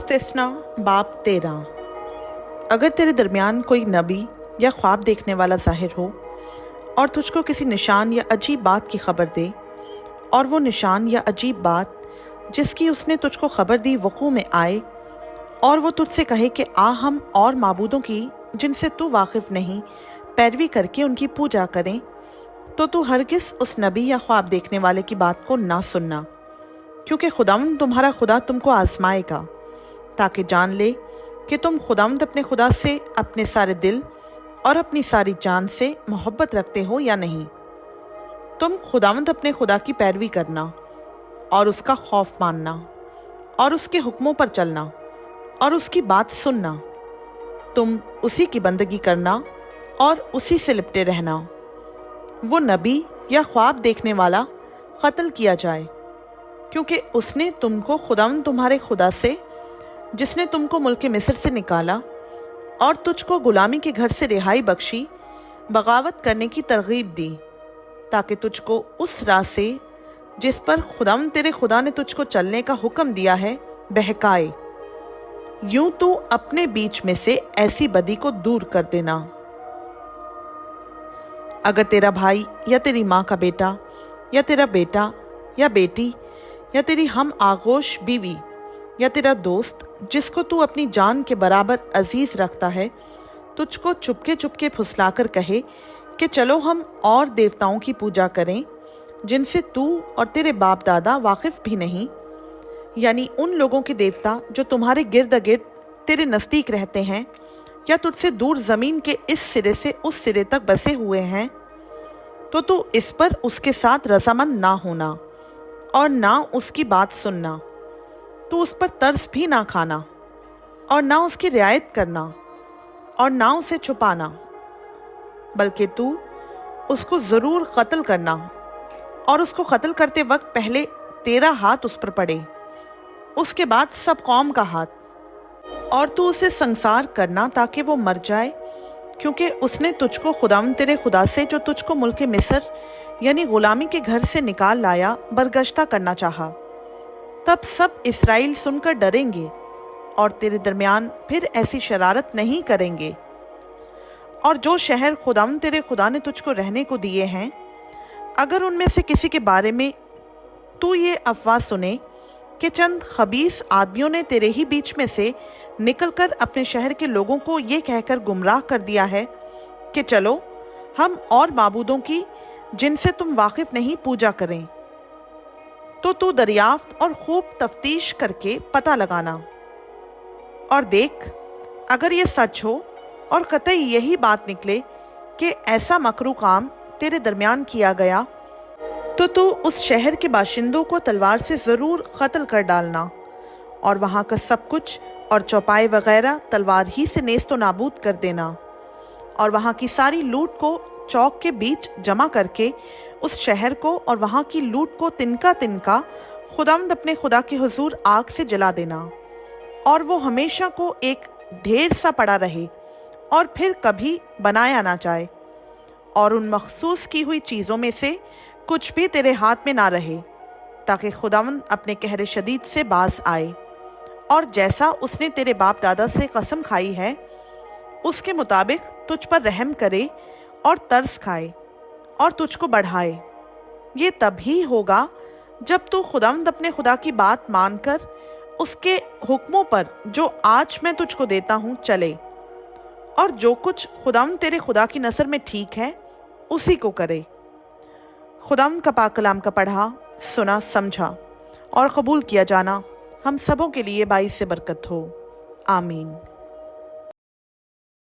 मुस्तिस्ना बाब 13। अगर तेरे दरमियान कोई नबी या ख्वाब देखने वाला ज़ाहिर हो और तुझको किसी निशान या अजीब बात की खबर दे, और वो निशान या अजीब बात जिसकी उसने तुझको खबर दी वक़ू में आए, और वो तुझसे कहे कि आ हम और माबूदों की जिनसे तू वाकिफ़ नहीं पैरवी करके उनकी पूजा करें, तो तू हरगिज़ उस नबी या ख्वाब देखने वाले की बात को ना सुनना, क्योंकि खुदावंद तुम्हारा खुदा तुमको आजमाएगा ताकि जान ले कि तुम खुदावंद अपने खुदा से अपने सारे दिल और अपनी सारी जान से मोहब्बत रखते हो या नहीं। तुम खुदावंद अपने खुदा की पैरवी करना और उसका खौफ मानना और उसके हुक्मों पर चलना और उसकी बात सुनना। तुम उसी की बंदगी करना और उसी से लिपटे रहना। वो नबी या ख्वाब देखने वाला कत्ल किया जाए, क्योंकि उसने तुमको खुदावंद तुम्हारे खुदा से, जिसने तुमको मुल्क मिस्र से निकाला और तुझको गुलामी के घर से रिहाई बख्शी, बगावत करने की तरगीब दी, ताकि तुझको उस राह से जिस पर खुदावंद तेरे खुदा ने तुझको चलने का हुक्म दिया है बहकाए। यूं तू अपने बीच में से ऐसी बदी को दूर कर देना। अगर तेरा भाई या तेरी माँ का बेटा या तेरा बेटा या बेटी या तेरी हम आगोश बीवी या तेरा दोस्त जिसको तू अपनी जान के बराबर अजीज रखता है तुझको चुपके चुपके फुसलाकर कहे कि चलो हम और देवताओं की पूजा करें जिनसे तू और तेरे बाप दादा वाकिफ भी नहीं, यानी उन लोगों के देवता जो तुम्हारे गिर्द गिर्द तेरे नज़दीक रहते हैं या तुझसे दूर ज़मीन के इस सिरे से उस सिरे तक बसे हुए हैं, तो तू इस पर उसके साथ रजामंद ना होना और ना उसकी बात सुनना। तू उस पर तरस भी ना खाना और ना उसकी रियायत करना और ना उसे छुपाना, बल्कि तू उसको ज़रूर कत्ल करना और उसको कत्ल करते वक्त पहले तेरा हाथ उस पर पड़े, उसके बाद सब कौम का हाथ, और तू उसे संसार करना ताकि वो मर जाए, क्योंकि उसने तुझको खुदावंद तेरे खुदा से जो तुझको मुल्क मिस्र यानी गुलामी के घर से निकाल लाया बरगश्ता करना चाहा। तब सब इस्राएल सुनकर डरेंगे और तेरे दरमियान फिर ऐसी शरारत नहीं करेंगे। और जो शहर खुदावंद तेरे खुदा ने तुझको रहने को दिए हैं, अगर उनमें से किसी के बारे में तू ये अफवाह सुने कि चंद खबीस आदमियों ने तेरे ही बीच में से निकलकर अपने शहर के लोगों को ये कहकर गुमराह कर दिया है कि चलो हम और माबूदों की जिनसे तुम वाकिफ नहीं पूजा करें, तो तू दरियाफ्त और खूब तफ्तीश करके पता लगाना और देख, अगर ये सच हो और कतई यही बात निकले कि ऐसा मकरू काम तेरे दरमियान किया गया, तो तू उस शहर के बाशिंदों को तलवार से ज़रूर कत्ल कर डालना और वहाँ का सब कुछ और चौपाए वगैरह तलवार ही से नेस्त नाबूद कर देना, और वहाँ की सारी लूट को चौक के बीच जमा करके उस शहर को और वहाँ की लूट को तिनका तिनका खुदावंद अपने खुदा के हुजूर आग से जला देना, और वो हमेशा को एक ढेर सा पड़ा रहे और फिर कभी बनाया ना जाए, और उन मखसूस की हुई चीज़ों में से कुछ भी तेरे हाथ में ना रहे, ताकि खुदावंद अपने कहर शदीद से बाज आए और जैसा उसने तेरे बाप दादा से कसम खाई है उसके मुताबिक तुझ पर रहम करे और तरस खाए और तुझको बढ़ाए। ये तभी होगा जब तू खुदावंद अपने खुदा की बात मानकर उसके हुक्मों पर जो आज मैं तुझको देता हूँ चले, और जो कुछ खुदावंद तेरे खुदा की नज़र में ठीक है उसी को करे। खुदावंद का पाक कलाम का पढ़ा, सुना, समझा और कबूल किया जाना हम सबों के लिए बाइस से बरकत हो। आमीन।